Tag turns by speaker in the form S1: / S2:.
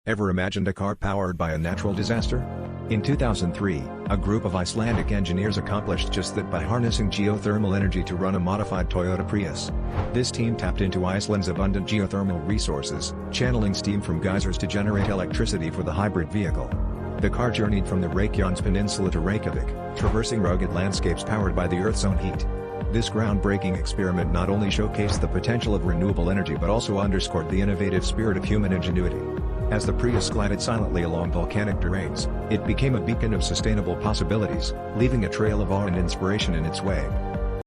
S1: Ever imagined a car powered by a natural disaster? In 2003, a group of Icelandic engineers accomplished just that by harnessing geothermal energy to run a modified Toyota Prius. This team tapped into Iceland's abundant geothermal resources, channeling steam from geysers to generate electricity for the hybrid vehicle. The car journeyed from the Reykjanes Peninsula to Reykjavik, traversing rugged landscapes powered by the Earth's own heat. This groundbreaking experiment not only showcased the potential of renewable energy but also underscored the innovative spirit of human ingenuity. As the Prius glided silently along volcanic terrains, it became a beacon of sustainable possibilities, leaving a trail of awe and inspiration in its wake.